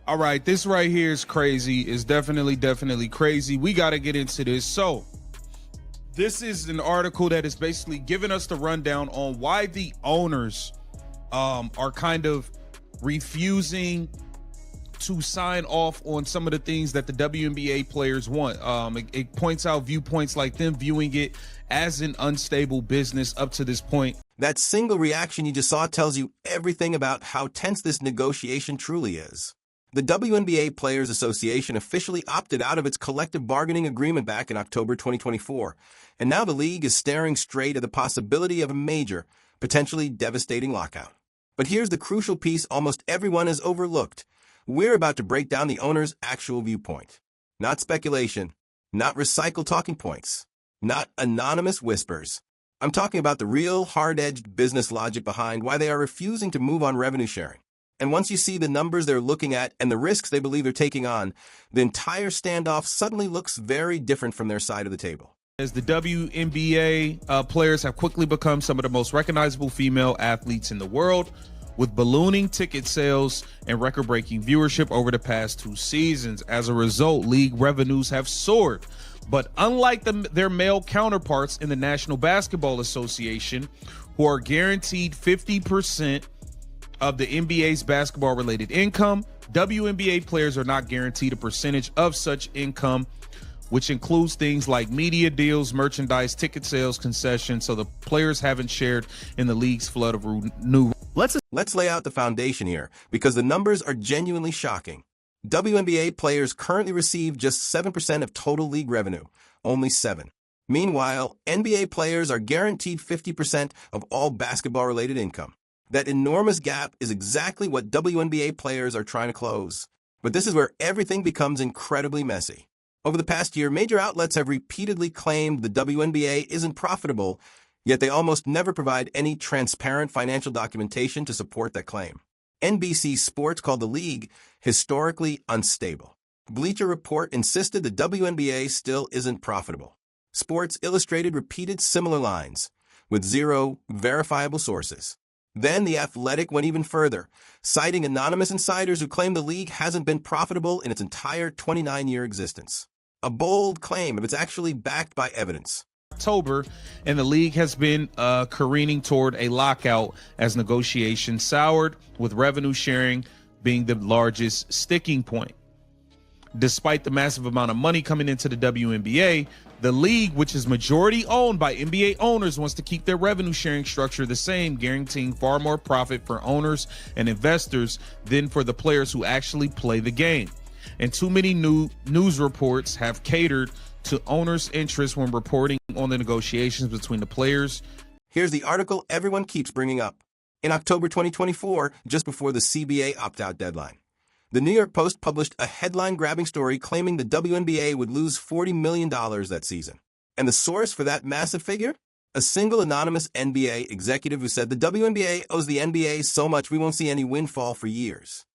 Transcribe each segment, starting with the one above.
All right, this right here is crazy. It's definitely crazy. We got to get into this. So, this is an article that is basically giving us the rundown on why the owners are kind of refusing to sign off on some of the things that the WNBA players want. It points out viewpoints like them viewing it as an unstable business up to this point. That single reaction you just saw tells you everything about how tense this negotiation truly is. The WNBA Players Association officially opted out of its collective bargaining agreement back in October 2024, and now the league is staring straight at the possibility of a major, potentially devastating lockout. But here's the crucial piece almost everyone has overlooked. We're about to break down the owner's actual viewpoint. Not speculation, not recycled talking points, not anonymous whispers. I'm talking about the real, hard-edged business logic behind why they are refusing to move on revenue sharing. And once you see the numbers they're looking at and the risks they believe they're taking on, the entire standoff suddenly looks very different from their side of the table. As the WNBA players have quickly become some of the most recognizable female athletes in the world, with ballooning ticket sales and record-breaking viewership over the past 2 seasons. As a result, league revenues have soared. But unlike their male counterparts in the National Basketball Association, who are guaranteed 50% of the NBA's basketball-related income, WNBA players are not guaranteed a percentage of such income, which includes things like media deals, merchandise, ticket sales, concessions, so the players haven't shared in the league's flood of new. Let's lay out the foundation here, because the numbers are genuinely shocking. WNBA players currently receive just 7% of total league revenue, only 7. Meanwhile, NBA players are guaranteed 50% of all basketball-related income. That enormous gap is exactly what WNBA players are trying to close. But this is where everything becomes incredibly messy. Over the past year, major outlets have repeatedly claimed the WNBA isn't profitable, yet they almost never provide any transparent financial documentation to support that claim. NBC Sports called the league historically unstable. Bleacher Report insisted the WNBA still isn't profitable. Sports Illustrated repeated similar lines, with 0 verifiable sources. Then The Athletic went even further, citing anonymous insiders who claim the league hasn't been profitable in its entire 29-year existence. A bold claim if it's actually backed by evidence. October, and the league has been careening toward a lockout as negotiations soured, with revenue sharing being the largest sticking point. Despite the massive amount of money coming into the WNBA, the league, which is majority owned by NBA owners, wants to keep their revenue sharing structure the same, guaranteeing far more profit for owners and investors than for the players who actually play the game. And too many news reports have catered to owners' interests when reporting on the negotiations between the players. Here's the article everyone keeps bringing up. In October 2024, just before the CBA opt-out deadline, the New York Post published a headline-grabbing story claiming the WNBA would lose $40 million that season. And the source for that massive figure? A single anonymous NBA executive who said the WNBA owes the NBA so much we won't see any windfall for years.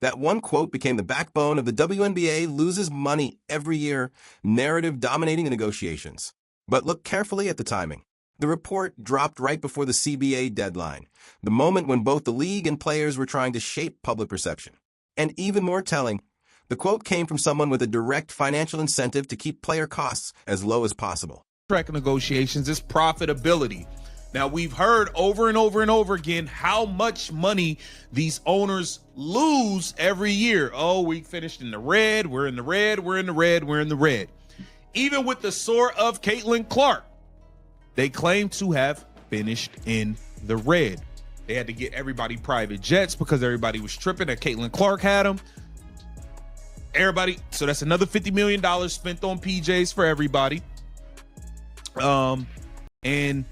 That one quote became the backbone of the WNBA loses money every year narrative dominating the negotiations. But look carefully at the timing. The report dropped right before the CBA deadline, the moment when both the league and players were trying to shape public perception. And even more telling, the quote came from someone with a direct financial incentive to keep player costs as low as possible. Track negotiations is profitability. Now, we've heard over and over and over again how much money these owners lose every year. Oh, we finished in the red, we're in the red, we're in the red, we're in the red. Even with the soar of Caitlin Clark, they claim to have finished in the red. They had to get everybody private jets because everybody was tripping that Caitlin Clark had them. Everybody, so that's another $50 million spent on PJs for everybody. And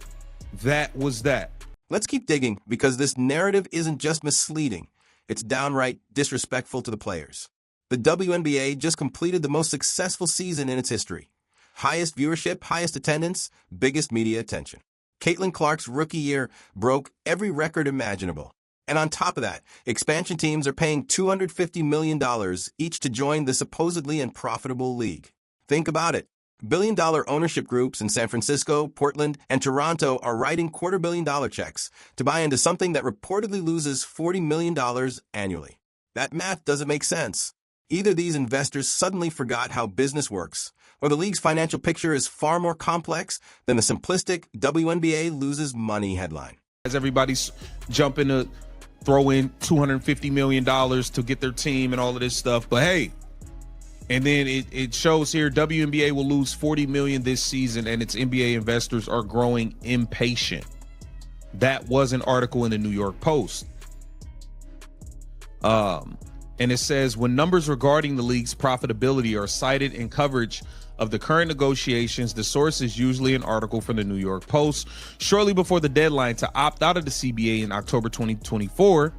that was that. Let's keep digging, because this narrative isn't just misleading, it's downright disrespectful to the players. The WNBA just completed the most successful season in its history. Highest viewership, highest attendance, biggest media attention. Caitlin Clark's rookie year broke every record imaginable. And on top of that, expansion teams are paying $250 million each to join the supposedly unprofitable league. Think about it. Billion-dollar ownership groups in San Francisco, Portland, and Toronto are writing $250 million checks to buy into something that reportedly loses $40 million annually. That math doesn't make sense. Either these investors suddenly forgot how business works, or the league's financial picture is far more complex than the simplistic WNBA loses money headline. As everybody's jumping to throw in $250 million to get their team and all of this stuff. But hey, and then it shows here WNBA will lose $40 million this season, and its NBA investors are growing impatient. That was an article in the New York Post. And it says, when numbers regarding the league's profitability are cited in coverage of the current negotiations, the source is usually an article from the New York Post. Shortly before the deadline to opt out of the CBA in October 2024,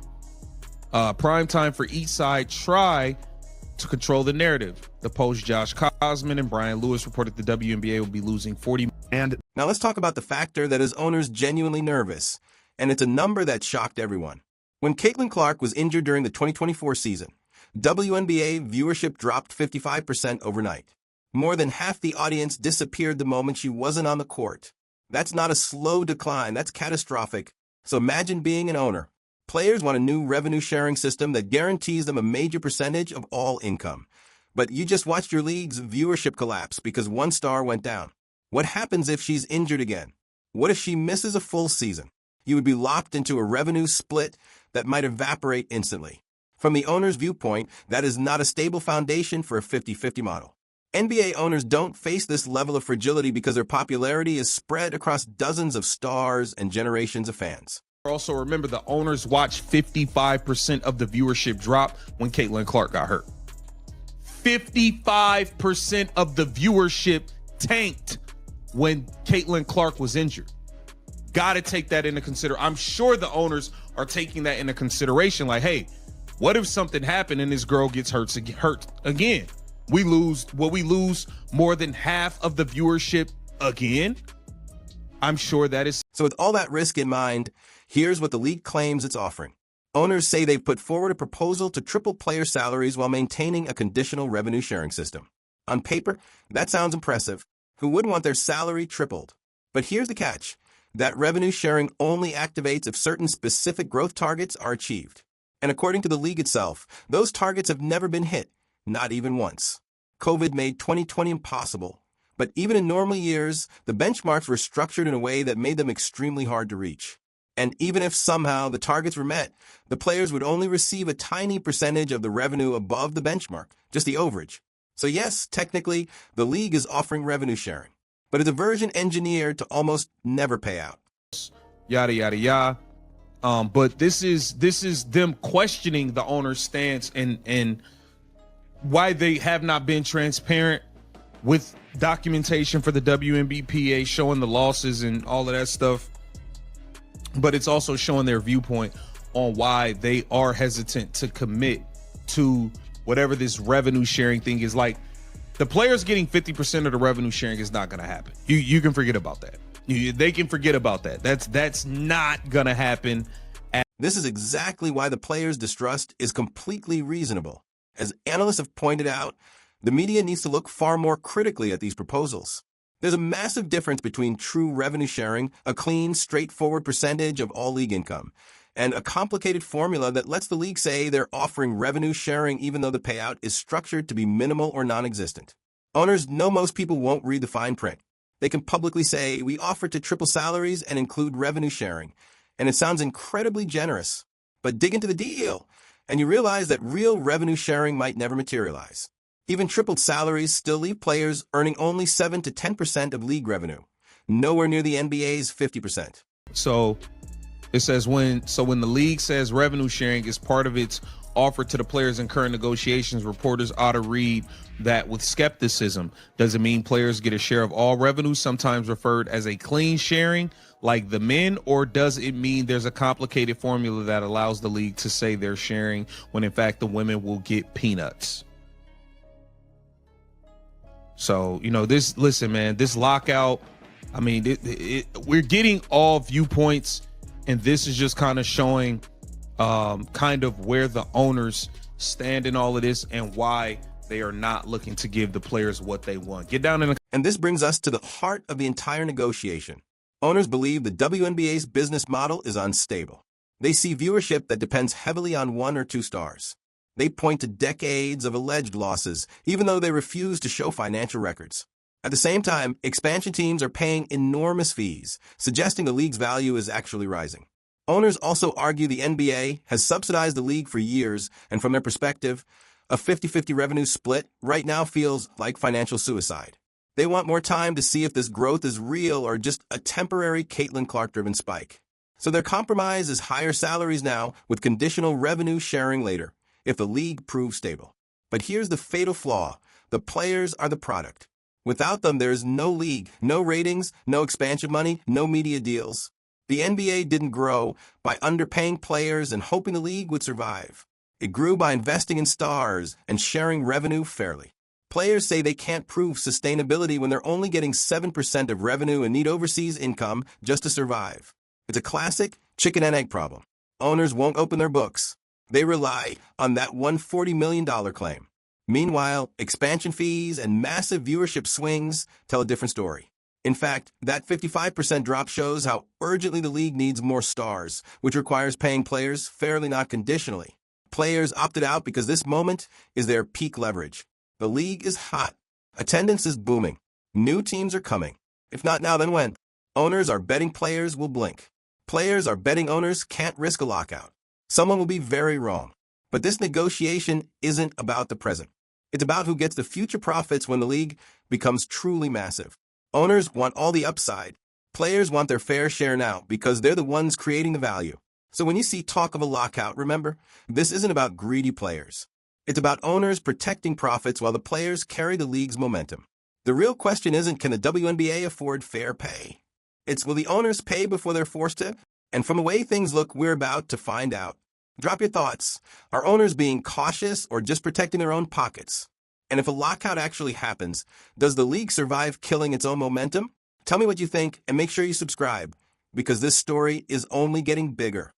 prime time for each side try to control the narrative. The Post, Josh Cosman and Brian Lewis reported the WNBA will be losing $40 million. Now let's talk about the factor that is owners genuinely nervous, and it's a number that shocked everyone. When Caitlin Clark was injured during the 2024 season, WNBA viewership dropped 55% overnight. More than half the audience disappeared the moment she wasn't on the court. That's not a slow decline, that's catastrophic. So imagine being an owner. Players want a new revenue-sharing system that guarantees them a major percentage of all income. But you just watched your league's viewership collapse because one star went down. What happens if she's injured again? What if she misses a full season? You would be locked into a revenue split that might evaporate instantly. From the owner's viewpoint, that is not a stable foundation for a 50-50 model. NBA owners don't face this level of fragility because their popularity is spread across dozens of stars and generations of fans. Also, remember, the owners watched 55% of the viewership drop when Caitlin Clark got hurt. 55% of the viewership tanked when Caitlin Clark was injured. Got to take that into consideration. I'm sure the owners are taking that into consideration. Like, hey, what if something happened and this girl gets hurt again? We lose more than half of the viewership again? I'm sure that is. So with all that risk in mind, here's what the league claims it's offering. Owners say they've put forward a proposal to triple player salaries while maintaining a conditional revenue sharing system. On paper, that sounds impressive. Who wouldn't want their salary tripled? But here's the catch. That revenue sharing only activates if certain specific growth targets are achieved. And according to the league itself, those targets have never been hit, not even once. COVID made 2020 impossible, but even in normal years, the benchmarks were structured in a way that made them extremely hard to reach. And even if somehow the targets were met, the players would only receive a tiny percentage of the revenue above the benchmark, just the overage. So yes, technically, the league is offering revenue sharing, but it's a version engineered to almost never pay out. Yada, yada, yada. But this is them questioning the owner's stance and why they have not been transparent with documentation for the WNBPA showing the losses and all of that stuff. But it's also showing their viewpoint on why they are hesitant to commit to whatever this revenue sharing thing is. Like, the players getting 50% of the revenue sharing is not going to happen. You can forget about that. They can forget about that. That's not going to happen. This is exactly why the players' distrust is completely reasonable. As analysts have pointed out, the media needs to look far more critically at these proposals. There's a massive difference between true revenue sharing, a clean, straightforward percentage of all league income, and a complicated formula that lets the league say they're offering revenue sharing even though the payout is structured to be minimal or non-existent. Owners know most people won't read the fine print. They can publicly say, we offer to triple salaries and include revenue sharing, and it sounds incredibly generous. But dig into the deal, and you realize that real revenue sharing might never materialize. Even tripled salaries still leave players earning only 7 to 10% of league revenue, nowhere near the NBA's 50%. So it says when the league says revenue sharing is part of its offer to the players in current negotiations, reporters ought to read that with skepticism. Does it mean players get a share of all revenue, sometimes referred as a clean sharing like the men, or does it mean there's a complicated formula that allows the league to say they're sharing when in fact the women will get peanuts? So, listen, man, this lockout, I mean, we're getting all viewpoints, and this is just kind of showing kind of where the owners stand in all of this and why they are not looking to give the players what they want. Get down in the... And this brings us to the heart of the entire negotiation. Owners believe the WNBA's business model is unstable. They see viewership that depends heavily on 1 or 2 stars. They point to decades of alleged losses, even though they refuse to show financial records. At the same time, expansion teams are paying enormous fees, suggesting the league's value is actually rising. Owners also argue the NBA has subsidized the league for years, and from their perspective, a 50-50 revenue split right now feels like financial suicide. They want more time to see if this growth is real or just a temporary Caitlin Clark-driven spike. So their compromise is higher salaries now with conditional revenue sharing later, if the league proves stable. But here's the fatal flaw. The players are the product. Without them, there's no league, no ratings, no expansion money, no media deals. The NBA didn't grow by underpaying players and hoping the league would survive. It grew by investing in stars and sharing revenue fairly. Players say they can't prove sustainability when they're only getting 7% of revenue and need overseas income just to survive. It's a classic chicken and egg problem. Owners won't open their books. They rely on that $140 million claim. Meanwhile, expansion fees and massive viewership swings tell a different story. In fact, that 55% drop shows how urgently the league needs more stars, which requires paying players fairly, not conditionally. Players opted out because this moment is their peak leverage. The league is hot. Attendance is booming. New teams are coming. If not now, then when? Owners are betting players will blink. Players are betting owners can't risk a lockout. Someone will be very wrong. But this negotiation isn't about the present. It's about who gets the future profits when the league becomes truly massive. Owners want all the upside. Players want their fair share now because they're the ones creating the value. So when you see talk of a lockout, remember, this isn't about greedy players. It's about owners protecting profits while the players carry the league's momentum. The real question isn't, can the WNBA afford fair pay? It's, will the owners pay before they're forced to? And from the way things look, we're about to find out. Drop your thoughts. Are owners being cautious or just protecting their own pockets? And if a lockout actually happens, does the league survive killing its own momentum? Tell me what you think and make sure you subscribe, because this story is only getting bigger.